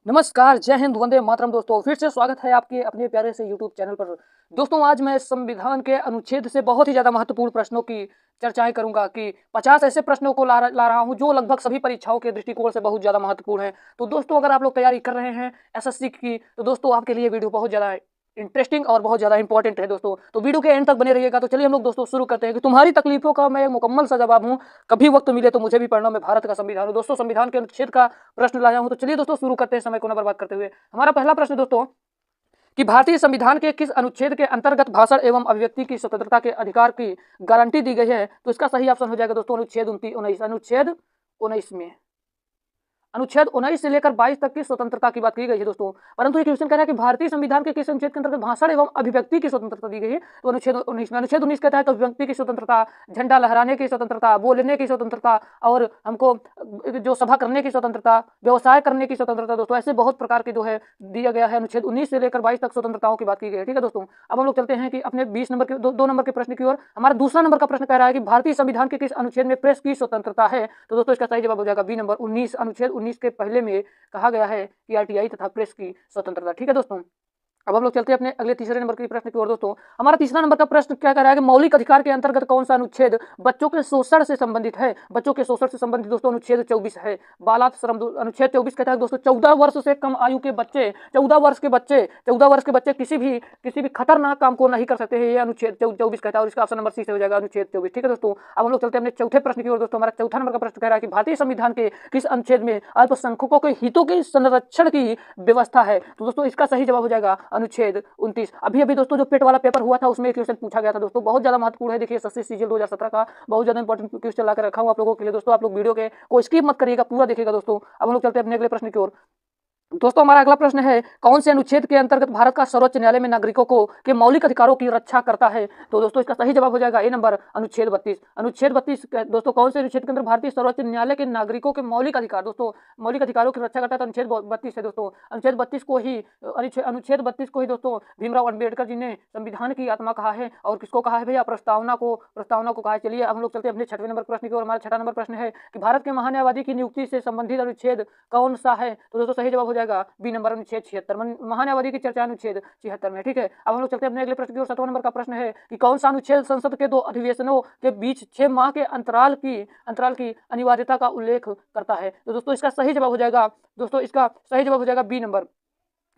नमस्कार, जय हिंद, वंदे मातरम। दोस्तों फिर से स्वागत है आपके अपने प्यारे से यूट्यूब चैनल पर। दोस्तों आज मैं संविधान के अनुच्छेद से बहुत ही ज़्यादा महत्वपूर्ण प्रश्नों की चर्चाएं करूंगा कि 50 ऐसे प्रश्नों को ला रहा हूं जो लगभग सभी परीक्षाओं के दृष्टिकोण से बहुत ज़्यादा महत्वपूर्ण है। तो दोस्तों अगर आप लोग तैयारी कर रहे हैं एसएससी की तो दोस्तों आपके लिए वीडियो बहुत ज़्यादा इंटरेस्टिंग और बहुत ज़्यादा इंपॉर्टेंट है दोस्तों। तो वीडियो के एंड तक बने रहिएगा। तो चलिए हम लोग दोस्तों शुरू करते हैं कि तुम्हारी तकलीफों का मैं एक मुकम्मल सा जवाब हूँ। कभी वक्त मिले तो मुझे भी पढ़ना, मैं भारत का संविधान हूँ। दोस्तों संविधान के अनुच्छेद का प्रश्न लाया हूँ। तो चलिए दोस्तों शुरू करते हैं समय को न बर्बाद करते हुए। हमारा पहला प्रश्न दोस्तों कि भारतीय संविधान के किस अनुच्छेद के अंतर्गत भाषण एवं अभिव्यक्ति की स्वतंत्रता के अधिकार की गारंटी दी गई है? तो इसका सही ऑप्शन हो जाएगा दोस्तों अनुच्छेद 29। अनुच्छेद 19 में अनुच्छेद 19 से लेकर 22 तक की स्वतंत्रता की बात की गई है दोस्तों। परंतु ये क्वेश्चन कह रहा है कि भारतीय संविधान के किस अनुच्छेद के अंतर्गत भाषण एवं अभिव्यक्ति की स्वतंत्रता दी गई है? तो अनुच्छेद 19 में। अनुच्छेद 19 कहता है कि अभिव्यक्ति की स्वतंत्रता, झंडा लहराने की स्वतंत्रता, बोलने की स्वतंत्रता और हमको जो सभा करने की स्वतंत्रता, व्यवसाय करने की स्वतंत्रता दोस्तों, ऐसे बहुत प्रकार के जो है दिया गया है। अनुच्छेद 19 से लेकर 22 तक स्वतंत्रताओं की बात की गई है। ठीक है दोस्तों, अब हम लोग चलते हैं कि अपने 20 नंबर के दो नंबर के प्रश्न की ओर। हमारा दूसरा नंबर का प्रश्न कह रहा है कि भारतीय संविधान के किस अनुच्छेद में प्रेस की स्वतंत्रता है? तो दोस्तों इसका सही जवाब हो जाएगा बी नंबर 19। अनुच्छेद 19 के पहले में कहा गया है कि आरटीआई तथा प्रेस की स्वतंत्रता। ठीक है दोस्तों, अब हम लोग चलते हैं अपने अगले तीसरे नंबर के प्रश्न की ओर। दोस्तों हमारा तीसरा नंबर का प्रश्न क्या कह रहा है कि मौलिक अधिकार के अंतर्गत कौन सा अनुच्छेद बच्चों के शोषण से संबंधित है? बच्चों के शोषण से संबंधित दोस्तों अनुच्छेद 24 है। बालात श्रम अनुच्छेद 24 कहता है दोस्तों 14 वर्ष से कम आयु के बच्चे 14 वर्ष के बच्चे किसी भी खतरनाक काम को नहीं कर सकते हैं। ये अनुच्छेद 24 कहता है और इसका ऑप्शन नंबर सी से हो जाएगा अनुच्छेद 24। ठीक है दोस्तों, अब हम लोग चलते हैं अपने चौथे प्रश्न की ओर। दोस्तों हमारा चौथा नंबर का प्रश्न कह रहा है कि भारतीय संविधान के किस अनुच्छेद में अल्पसंख्यकों के हितों के संरक्षण की व्यवस्था है? तो दोस्तों इसका सही जवाब हो जाएगा अनुच्छेद 29। अभी दोस्तों जो पेट वाला पेपर हुआ था उसमें एक क्वेश्चन पूछा गया था दोस्तों, बहुत ज्यादा महत्वपूर्ण है। देखिए एसएससी सीजीएल 2017 का बहुत ज्यादा इंपॉर्टेंट क्वेश्चन लाकर रखा हूं आप लोगों के लिए दोस्तों। आप लोग वीडियो के को स्किप मत करिएगा, पूरा देखिएगा दोस्तों। अब हम लोग चलते हैं अपने अगले प्रश्न की ओर। दोस्तों हमारा अगला प्रश्न है कौन से अनुच्छेद के अंतर्गत भारत का सर्वोच्च न्यायालय में नागरिकों को के मौलिक अधिकारों की रक्षा करता है? तो दोस्तों इसका सही जवाब हो जाएगा ए नंबर अनुच्छेद 32। अनुच्छेद 32 दोस्तों कौन से अनुच्छेद के अंदर भारतीय सर्वोच्च न्यायालय के नागरिकों के मौलिक अधिकार दोस्तों मौलिक अधिकारों की रक्षा करता है? तो अनुच्छेद 32 है दोस्तों। अनुच्छेद 32 को ही दोस्तों भीमराव अम्बेडकर जी ने संविधान की आत्मा कहा है। और किसको कहा है भैया? प्रस्तावना को कहा है। चलिए अब हम लोग चलते हैं अपने छठवें नंबर प्रश्न की ओर। हमारा छठा नंबर प्रश्न है कि भारत के महान्यायवादी की नियुक्ति से संबंधित अनुच्छेद कौन सा है? तो दोस्तों सही जवाब हो जाएगा बी नंबर अनुच्छेद 76। महान्यायवादी की चर्चा अनुच्छेद 76 में। ठीक है, अब हम लोग चलते हैं अपने अगले प्रश्न की ओर। 7वां नंबर का प्रश्न है कि कौन सा अनुच्छेद संसद के 2 अधिवेशनों के बीच 6 माह के अंतराल की अनिवार्यता का उल्लेख करता है? तो दोस्तों इसका सही जवाब हो जाएगा बी नंबर।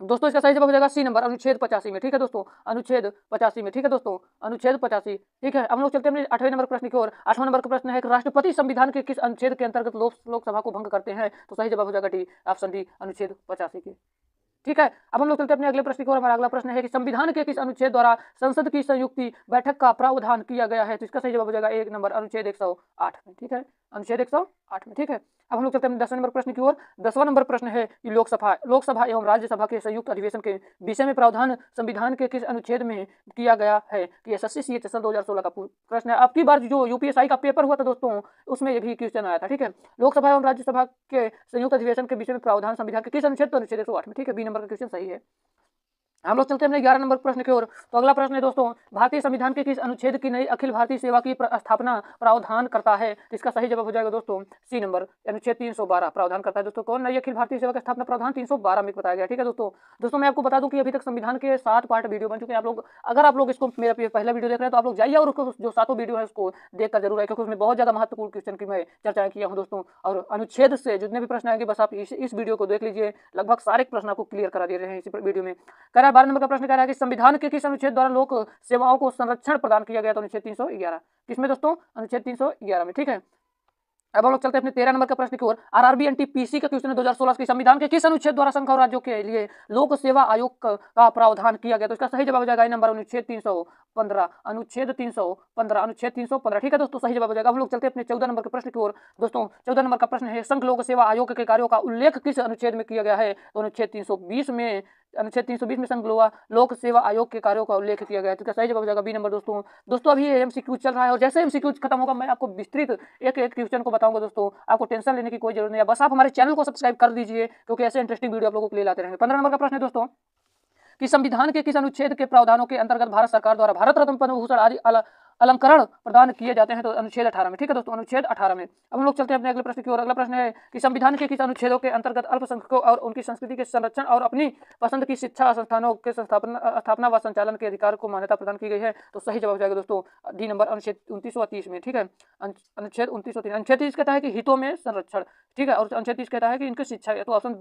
दोस्तों इसका सही जवाब हो जाएगा सी नंबर अनुच्छेद 85 में। ठीक है दोस्तों, अनुच्छेद 85 में। ठीक है दोस्तों, अनुच्छेद 85। ठीक है, हम लोग चलते हैं 8वें नंबर प्रश्न की ओर। 8वां नंबर का प्रश्न है कि राष्ट्रपति संविधान के किस अनुच्छेद के अंतर्गत लोकसभा को भंग करते हैं? तो सही जवाब हो जाएगा डी ऑप्शन डी अनुच्छेद 85 की। ठीक है, अब हम लोग चलते हैं अपने अगले प्रश्न की ओर। हमारा अगला प्रश्न है कि संविधान के किस अनुच्छेद द्वारा संसद की संयुक्त बैठक का प्रावधान किया गया है? तो इसका सही जवाब हो जाएगा एक नंबर अनुच्छेद 108 में। ठीक है, अनुच्छेद 108 में। ठीक है, अब हम लोग चलते हैं 10वें नंबर प्रश्न की ओर। 10वां नंबर प्रश्न है कि लोकसभा एवं राज्यसभा के संयुक्त अधिवेशन के विषय में प्रावधान संविधान के किस अनुच्छेद में किया गया है? कि एसएससी सीएचएसएल 2016 का प्रश्न है। अब की बार जो यूपीएसआई का पेपर हुआ था दोस्तों उसमें ये भी क्वेश्चन आया था। ठीक है, लोकसभा एवं राज्यसभा के संयुक्त अधिवेशन के विषय में प्रावधान संविधान के किस अनुच्छेद? तो अनुच्छेद 108 में। ठीक है, बी नंबर का क्वेश्चन सही है। हम लोग चलते हैं अपने 11 नंबर प्रश्न की ओर। तो अगला प्रश्न है दोस्तों भारतीय संविधान के किस अनुच्छेद की नई अखिल भारतीय सेवा की स्थापना प्रावधान करता है? तो इसका सही जवाब हो जाएगा दोस्तों सी नंबर अनुच्छेद 312 प्रावधान करता है। दोस्तों कौन नई अखिल भारतीय सेवा की स्थापना प्रावधान 312 में बताया गया। ठीक है दोस्तों मैं आपको बता दूं कि अभी तक संविधान के 7 पार्ट वीडियो बन चुके हैं। अगर आप लोग इसको मेरा पहला वीडियो देख रहे हैं तो आप लोग जाइए और उसको जो 7 वीडियो है उसको देखकर जरूर है, क्योंकि उसमें बहुत ज्यादा महत्वपूर्ण क्वेश्चन की मैं चर्चा किया हूँ दोस्तों। और अनुच्छेद से जितने भी प्रश्न आएंगे बस आप इस वीडियो को देख लीजिए, लगभग सारे प्रश्न आपको क्लियर करा दे रहे हैं इस वीडियो में। कह रहा है 12 नंबर का प्रश्न कह रहा है कि संविधान के किस अनुच्छेद द्वारा लोक सेवाओं को संरक्षण प्रदान किया गया? तो अनुच्छेद 311। किसमें दोस्तों? अनुच्छेद 311 में। ठीक है, अब हम लोग चलते हैं अपने 13 नंबर का प्रश्न की ओर। आरआरबी एनटीपीसी का क्वेश्चन है 2016 की संविधान के किस अनुच्छेद द्वारा संघ और राज्यों के लिए लोक सेवा आयोग का प्रावधान किया गया? तो इसका सही जवाब हो जाएगा नंबर अनुच्छेद 315। अनुच्छेद 315। ठीक है दोस्तों, सही जवाब हो जाएगा। हम लोग चलते हैं अपने 14 नंबर के प्रश्न की ओर। दोस्तों 14 नंबर का प्रश्न है संघ लोक सेवा आयोग के कार्यों का उल्लेख किस अनुच्छेद में किया गया है? तो अनुच्छेद 320 में। अनुच्छेद 320 में संघ लोक सेवा आयोग के कार्यों का उल्लेख किया गया है। तो सही जवाब हो जाएगा बी नंबर। दोस्तों अभी एमसीक्यू चल रहा है और जैसे एमसीक्यू खत्म होगा मैं आपको विस्तृत एक क्वेश्चन को बताऊंगा दोस्तों। आपको टेंशन लेने की कोई जरूरत नहीं है, बस आप हमारे चैनल को सब्सक्राइब कर दीजिए, क्योंकि ऐसे इंटरेस्टिंग वीडियो आप लोगों के लिए लाते रहेंगे। 15 नंबर का प्रश्न है दोस्तों कि संविधान के किस अनुच्छेद के प्रावधानों के अंतर्गत भारत सरकार द्वारा भारत रत्न, पद्म भूषण अलंकरण प्रदान किए जाते हैं, तो अनुच्छेद 18 में। ठीक है दोस्तों, अनुच्छेद 18 में। अब हम लोग चलते हैं अपने अगले प्रश्न की ओर। अगला प्रश्न है कि संविधान के किस अनुच्छेदों के अंतर्गत अल्पसंख्यकों और उनकी संस्कृति के संरक्षण और अपनी पसंद की शिक्षा संस्थानों के स्थापना व संचालन के अधिकार को मान्यता प्रदान की गई है? तो सही जवाब हो जाएगा दोस्तों डी नंबर, अनुच्छेद 29 व 30 में। ठीक है, अनुच्छेद 29 व 30। अनुच्छेद 30 कहता है कि हितों में संरक्षण, ठीक है, और अनुच्छेद 30 कहता है कि इनकी शिक्षा, तो ऑप्शन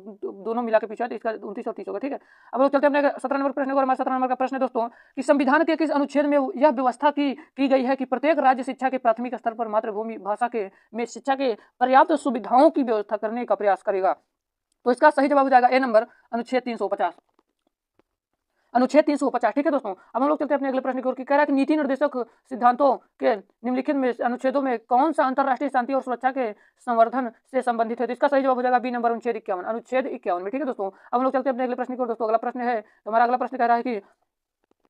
दोनों मिला के पीछे है, तो इसका 29 और 30 होगा। ठीक है, अब लोग चलते हैं अपने 17 नंबर प्रश्न को। हमारा 17 नंबर का प्रश्न है दोस्तों कि संविधान के किस अनुच्छेद में यह व्यवस्था की गई है कि प्रत्येक राज्य शिक्षा के प्राथमिक स्तर पर मातृभूमि भाषा के में शिक्षा के पर्याप्त सुविधाओं की व्यवस्था करने का प्रयास करेगा? तो इसका सही जवाब हो जाएगा ए नंबर, अनुच्छेद 350, अनुच्छेद 350। ठीक है दोस्तों, अब हम लोग चलते हैं अपने अगले प्रश्न की ओर। कह रहा है कि नीति निर्देशक सिद्धांतों के निम्नलिखित में अनुच्छेदों में कौन सा अंतरराष्ट्रीय शांति और सुरक्षा के संवर्धन से संबंधित है? तो इसका सही जवाब हो जाएगा बी नंबर, अनुच्छेद 51, अनुच्छेद 51 में। ठीक है दोस्तों, अब हम लोग चलते हैं अपने अगले प्रश्न की ओर। दोस्तों अगला प्रश्न है, हमारा अगला प्रश्न कह रहा है कि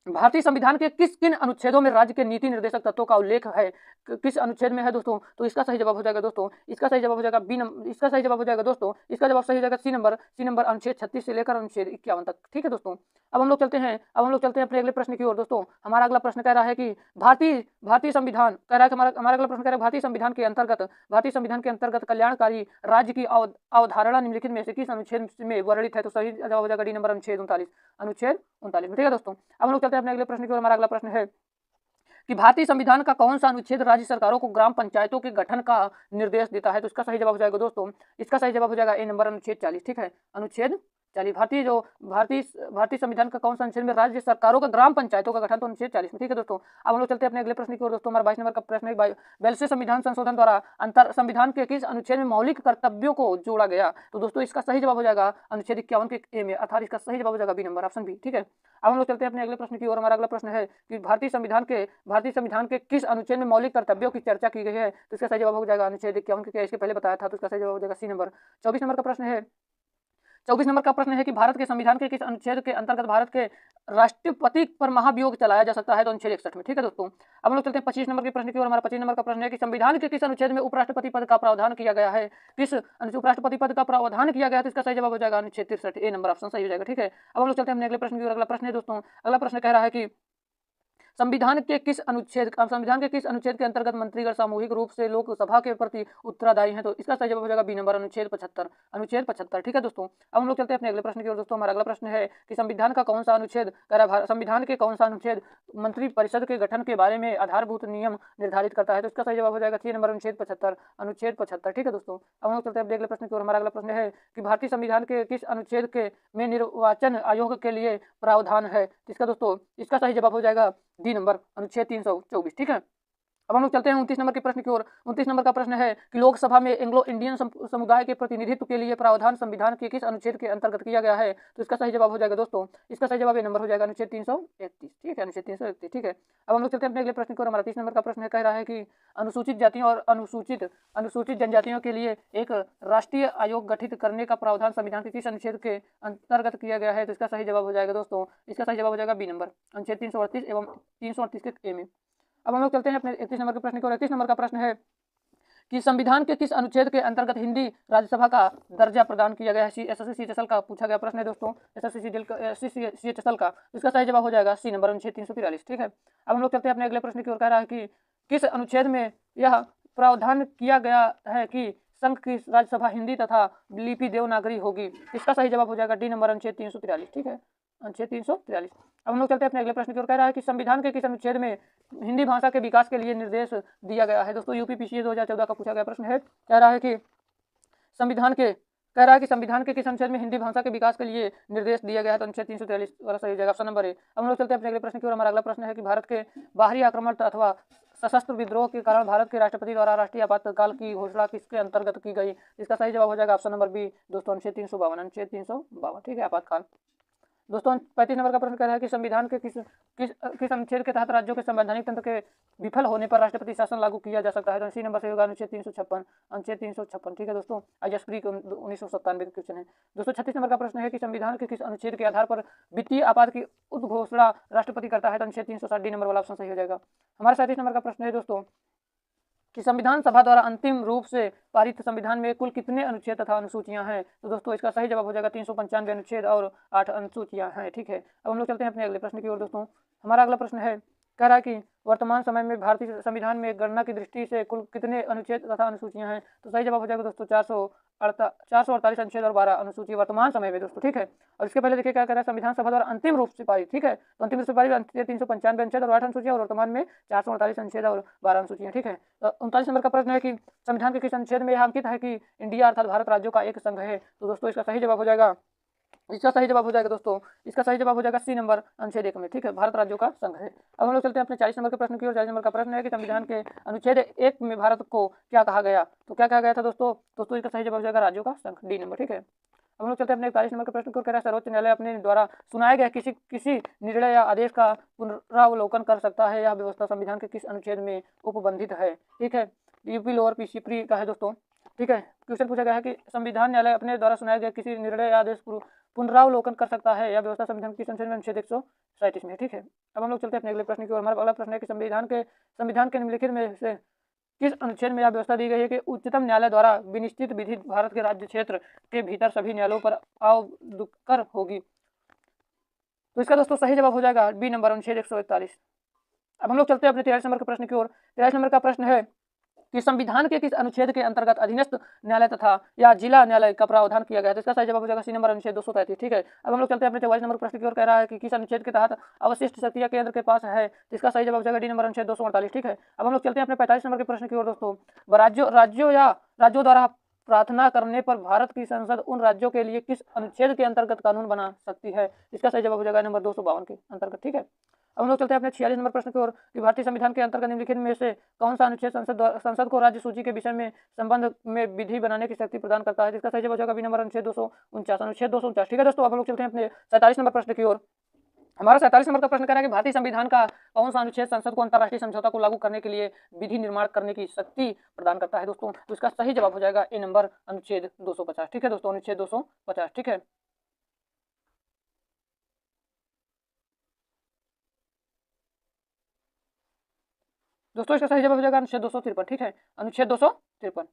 भारतीय संविधान के किन अनुच्छेदों में राज्य के नीति निर्देशक तत्वों का उल्लेख है? किस अनुच्छेद में है दोस्तों? तो इसका सही जवाब हो जाएगा दोस्तों, इसका सही जवाब हो जाएगा बी नंबर, इसका सही जवाब हो जाएगा दोस्तों, इसका जवाब सही हो जाएगा सी नंबर, अनुच्छेद 36 से लेकर अनुच्छेद 51 तक। ठीक है दोस्तों, अब हम लोग चलते हैं अपने अगले प्रश्न की ओर। दोस्तों हमारा अगला प्रश्न कह रहा है कि भारतीय संविधान कह रहा है कि हमारा अगला प्रश्न कह रहा है भारतीय संविधान के अंतर्गत कल्याणकारी राज्य की अवधारणा निम्नलिखित में से किस अनुच्छेद में वर्णित है? तो सही जवाब हो जाएगा डी नंबर, अनुच्छेद 39 में। ठीक है दोस्तों, अब हम लोग चलते हैं अपने अगले प्रश्न की ओर। हमारा अगला प्रश्न है कि भारतीय संविधान का कौन सा अनुच्छेद राज्य सरकारों को ग्राम पंचायतों के गठन का निर्देश देता है? तो इसका सही जवाब हो जाएगा दोस्तों, इसका सही जवाब हो जाएगा ए नंबर, अनुच्छेद 40। ठीक है, अनुच्छेद 40। भारतीय संविधान का कौन सा अनुच्छेद में राज्य सरकारों का ग्राम पंचायतों का गठन? तो अनुच्छेद 40 में। ठीक है दोस्तों, अब हम लोग चलते हैं अपने अगले प्रश्न की ओर। दोस्तों हमारा 22 नंबर का प्रश्न है, 42वें संविधान संशोधन द्वारा संविधान के किस अनुच्छेद में मौलिक कर्तव्यों को जोड़ा गया? तो दोस्तों इसका सही जवाब हो जाएगा अनुच्छेद 51 के ए में, अर्थात इसका सही जवाब हो जाएगा बी नंबर, ऑप्शन बी। ठीक है, अब हम लोग चलते हैं अपने अगले प्रश्न की ओर। हमारा अगला प्रश्न है कि भारतीय संविधान के किस अनुच्छेद में मौलिक कर्तव्यों की चर्चा की गई है? तो इसका सही जवाब हो जाएगा अनुच्छेद 51 के, इसके पहले बताया था, तो इसका सही जवाब हो जाएगा सी नंबर। 24 नंबर का प्रश्न है, 24 नंबर का प्रश्न है कि भारत के संविधान के किस अनुच्छेद के अंतर्गत भारत के राष्ट्रपति पर महाभियोग चलाया जा सकता है? तो अनुच्छेद 61 में। ठीक है दोस्तों, अब हम लोग चलते हैं 25 नंबर के प्रश्न की ओर। हमारा 25 नंबर का प्रश्न है कि संविधान के किस अनुच्छेद में उपराष्ट्रपति पद का प्रावधान किया गया है? किस उपराष्ट्रपति पद का प्रावधान किया गया है? तो इसका सही जवाब हो जाएगा अनुच्छेद 63, ए नंबर, ऑप्शन सही हो जाएगा। ठीक है, अब हम लोग चलते हैं अपने अगले प्रश्न की ओर। अगला प्रश्न है दोस्तों, अगला प्रश्न कह रहा है कि संविधान के किस अनुच्छेद के अंतर्गत मंत्रीगण सामूहिक रूप से लोकसभा के प्रति उत्तरदायी हैं? तो इसका सही जवाब हो जाएगा बी नंबर, अनुच्छेद 75। ठीक है दोस्तों, अब हम लोग चलते हैं अपने अगले प्रश्न की ओर। दोस्तों हमारा अगला प्रश्न है कि संविधान का कौन सा अनुच्छेद संविधान के कौन सा अनुच्छेद मंत्री परिषद के गठन के बारे में आधारभूत नियम निर्धारित करता है? तो इसका सही जवाब हो जाएगा सी नंबर, अनुच्छेद 75। ठीक है दोस्तों, अब हम लोग चलते हैं अपने अगले प्रश्न की ओर। हमारा अगला प्रश्न है कि भारतीय संविधान के किस अनुच्छेद के में निर्वाचन आयोग के लिए प्रावधान है? इसका दोस्तों इसका सही जवाब हो जाएगा डी नंबर, अनुच्छेद 324। ठीक है, अब हम लोग चलते हैं 29 नंबर के प्रश्न की ओर। 29 नंबर का प्रश्न है कि लोकसभा में एंग्लो इंडियन समुदाय के प्रतिनिधित्व के लिए प्रावधान संविधान के किस अनुच्छेद के अंतर्गत किया गया है? तो इसका सही जवाब हो जाएगा दोस्तों, इसका सही जवाब ये नंबर हो जाएगा अनुच्छेद 331। ठीक है, अनुच्छेद 331। ठीक है, अब हम लोग चलते हैं अपने अगले प्रश्न की ओर। हमारा 30 नंबर का प्रश्न है, कह रहा है कि अनुसूचित जातियों और अनुसूचित जनजातियों के लिए एक राष्ट्रीय आयोग गठित करने का प्रावधान संविधान के किस अनुच्छेद के अंतर्गत किया गया है? तो इसका सही जवाब हो जाएगा दोस्तों, इसका सही जवाब हो जाएगा बी नंबर, अनुच्छेद 338 एवं 338 के ए में। अब हम लोग चलते हैं अपने 31 नंबर के प्रश्न की ओर। 31 नंबर का प्रश्न है कि संविधान के किस अनुच्छेद के अंतर्गत हिंदी राज्यसभा का दर्जा प्रदान किया गया है? एसएससी सीएचएसएल का पूछा गया प्रश्न है दोस्तों, एसएससी सीएचएसएल का। इसका सही जवाब हो जाएगा सी नंबर, अनुच्छेद 343। ठीक है, अब हम लोग चलते हैं अपने अगले प्रश्न की ओर। कह रहा है कि किस अनुच्छेद में यह प्रावधान किया गया है कि संघ की राज्यसभा हिंदी तथा लिपि देवनागरी होगी? इसका सही जवाब हो जाएगा डी नंबर, अनुच्छेद 343। ठीक है, अनुच्छेद 343। अब हम लोग चलते हैं अपने अगले प्रश्न की ओर। कह रहा है कि संविधान के किस अनुच्छेद में हिंदी भाषा के विकास के लिए निर्देश दिया गया है? दोस्तों यूपीपीसीएस 2014 का पूछा गया प्रश्न है। कह रहा है कि संविधान के किस अनुच्छेद में हिंदी भाषा के विकास के लिए निर्देश दिया गया है? तो अनुच्छेद 343 वाला सही हो जाएगा, ऑप्शन नंबर ए। अब हम लोग चलते हैं अपने अगले प्रश्न की ओर। हमारा अगला प्रश्न है कि भारत के बाहरी आक्रमण अथवा सशस्त्र विद्रोह के कारण भारत के राष्ट्रपति द्वारा राष्ट्रीय आपातकाल की घोषणा किसके अंतर्गत की गई? इसका सही जवाब हो जाएगा ऑप्शन नंबर बी दोस्तों, अनुच्छेद 352। ठीक है, आपातकाल। दोस्तों 35 नंबर का प्रश्न कह रहा है कि संविधान के किस अनुच्छेद के तहत राज्यों के संवैधानिक तंत्र के विफल होने पर राष्ट्रपति शासन लागू किया जा सकता है? तो इसी नंबर से होगा अनुच्छेद 356। ठीक है दोस्तों, आईएसपी के 1997 का क्वेश्चन है। दोस्तों 36 नंबर का प्रश्न है कि संविधान के किस अनुच्छेद के आधार पर वित्तीय आपात की उद्घोषणा राष्ट्रपति करता है? तो अनुच्छेद 360 डी नंबर वाला ऑप्शन सही हो जाएगा। हमारा 37 नंबर का प्रश्न है दोस्तों कि संविधान सभा द्वारा अंतिम रूप से पारित संविधान में कुल कितने अनुच्छेद तथा अनुसूचियां हैं? तो दोस्तों इसका सही जवाब हो जाएगा 395 अनुच्छेद और 8 अनुसूचियां हैं। ठीक है, अब हम लोग चलते हैं अपने अगले प्रश्न की ओर। दोस्तों हमारा अगला प्रश्न है कह रहा है कि वर्तमान समय में भारतीय संविधान में गणना की दृष्टि से कुल कितने अनुच्छेद तथा अनुसूचियां हैं। तो सही जवाब हो जाएगा दोस्तों 448 अनुच्छेद और 12 अनुसूची वर्तमान समय में दोस्तों, ठीक है। और इसके पहले देखिए क्या कह रहा है, संविधान सभा द्वारा अंतिम रूप से पारित, ठीक है। तो अंतिम रूप से पारित 395 अनुच्छेद और 8 अनुसूचियां और वर्तमान में 448 अनुच्छेद और 12 अनुसूचियां, ठीक है। तो 39 नंबर का प्रश्न है कि संविधान के किस अनुच्छेद में यह अंकित है कि इंडिया अर्थात भारत राज्यों का एक संघ है। तो दोस्तों इसका सही जवाब हो जाएगा, इसका सही जवाब हो जाएगा दोस्तों, इसका सही जवाब हो जाएगा सी नंबर अनुच्छेद 1 में, ठीक है। भारत राज्यों का संघ है। अब हम लोग चलते हैं अपने 40 नंबर के प्रश्न की ओर। 40 नंबर का प्रश्न है कि संविधान के अनुच्छेद 1 में भारत को क्या कहा गया। तो क्या कहा गया था दोस्तों इसका सही जवाब हो जाएगा राज्यों का संघ, डी नंबर, ठीक है। अब हम लोग चलते हैं अपने 41 नंबर के प्रश्न की ओर। कह रहा है सर्वोच्च न्यायालय अपने द्वारा सुनाए गए किसी निर्णय या आदेश का पुनरावलोकन कर सकता है। यह व्यवस्था संविधान के किस अनुच्छेद में उपबंधित है, ठीक है। यूपी लोअर पीसीप्री का है दोस्तों, ठीक है। क्वेश्चन पूछा गया है कि संविधान न्यायालय अपने द्वारा सुनाए गए किसी निर्णय या आदेश पुनरावलोकन कर सकता है। यह व्यवस्था संविधान की संशोधन में अनुच्छेद 137 में, ठीक है। अब हम लोग चलते हैं अपने अगले प्रश्न की ओर। हमारा अगला प्रश्न है कि संविधान के निम्नलिखित में से किस अनुच्छेद में यह व्यवस्था दी गई है कि उच्चतम न्यायालय द्वारा विनिश्चित विधि भारत के राज्य क्षेत्र के भीतर सभी न्यायालयों पर आवदुकर होगी। तो इसका दोस्तों सही जवाब हो जाएगा बी नंबर अनुच्छेद 141। अब हम लोग चलते हैं अपने 43 नंबर के प्रश्न की ओर। 43 नंबर का प्रश्न है कि संविधान के किस अनुच्छेद के अंतर्गत अधीनस्थ न्यायालय तथा या जिला न्यायालय का प्रावधान किया गया है। तो इसका सही जवाब हो जाएगा सी नंबर अनुच्छेद 233, ठीक है। अब हम लोग चलते हैं अपने 44 नंबर प्रश्न की ओर। कह रहा है कि किस अनुच्छेद के तहत अवशिष्ट शक्तियां केंद्र के पास है। तो इसका सही जवाब हो जाएगा डी नंबर अनुच्छेद 248, ठीक है। अब हम लोग चलते हैं अपने 45 नंबर के प्रश्न की ओर दोस्तों। राज्यों द्वारा प्रार्थना करने पर भारत की संसद उन राज्यों के लिए किस अनुच्छेद के अंतर्गत कानून बना सकती है। इसका सही जवाब हो जाएगा नंबर 252 के अंतर्गत, ठीक है। अब हम लोग चलते हैं अपने 46 नंबर प्रश्न की ओर कि भारतीय संविधान के अंतर्गत निम्नलिखित में से कौन सा अनुच्छेद संसद को राज्य सूची के विषय में संबंध में विधि बनाने की शक्ति प्रदान करता है। जिसका सही जवाब हो जाएगा बी नंबर अनुच्छेद 249, ठीक है दोस्तों। अब हम लोग चलते हैं अपने 47 नंबर प्रश्न की ओर। हमारा 47 नंबर का प्रश्न कह रहा है कि भारतीय संविधान का कौन सा अनुच्छेद संसद को अंतर्राष्ट्रीय समझौता को लागू करने के लिए विधि निर्माण करने की शक्ति प्रदान करता है दोस्तों। तो इसका सही जवाब हो जाएगा ए नंबर अनुच्छेद 250, ठीक है दोस्तों, अनुच्छेद 250, ठीक है। दोस्तों इसका सही जवाब हो जाएगा अनुच्छेद 253, ठीक है, अनुच्छेद 253।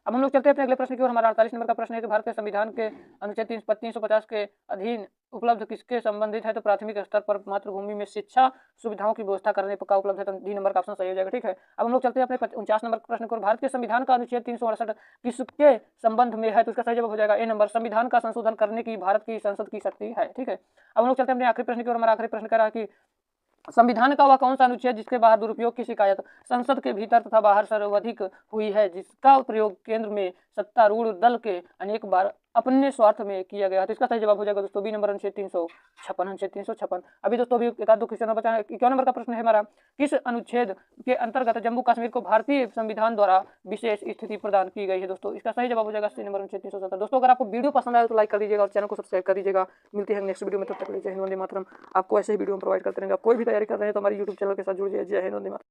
अब हम लोग चलते हैं अपने अगले प्रश्न की ओर। हमारा 48 नंबर का प्रश्न है कि भारत के संविधान के अनुच्छेद 350 के अधीन उपलब्ध किसके संबंधित है। तो प्राथमिक स्तर पर मातृभूमि में शिक्षा सुविधाओं की व्यवस्था करने का उपलब्ध है। तो डी नंबर का ऑप्शन सही हो जाएगा, ठीक है। अब हम लोग चलते हैं अपने 49 नंबर प्रश्न को। भारत के संविधान का अनुच्छेद 368 किसके संबंध में है। तो इसका सही जवाब हो जाएगा ए नंबर, संविधान का संशोधन करने की भारत की संसद की शक्ति है, ठीक है। अब हम लोग चलते हैं अपने आखिरी प्रश्न की ओर। हमारा आखिरी प्रश्न कह रहा है कि संविधान का वह कौन सा अनुच्छेद जिसके बाहर दुरुपयोग की शिकायत संसद के भीतर तथा बाहर सर्वाधिक हुई है, जिसका प्रयोग केंद्र में सत्तारूढ़ दल के अनेक बार अपने स्वार्थ में किया गया। तो इसका सही जवाब हो जाएगा दोस्तों बी नंबर अनुच्छेद 356। अभी दोस्तों अभी एक आध दो क्वेश्चन बचा है। 51 नंबर का प्रश्न है हमारा, किस अनुच्छेद के अंतर्गत जम्मू कश्मीर को भारतीय संविधान द्वारा विशेष स्थिति प्रदान की गई है। दोस्तों इसका सही जवाब हो जाएगा सी नंबर अनुच्छेद 370। दोस्तों अगर आपको वीडियो पसंद आए तो लाइक कर दीजिएगा और चैनल को सब्सक्राइब कर दीजिएगा। मिलते हैं नेक्स्ट वीडियो में, तब तक जय हिंद वंदे मातरम। आपको ऐसे ही वीडियो प्रोवाइड करते रहेंगे। आप कोई भी तैयारी कर रहे हैं तो हमारे यूट्यूब चैनल के साथ जुड़ जाइए। जय हिंद वंदे मातरम।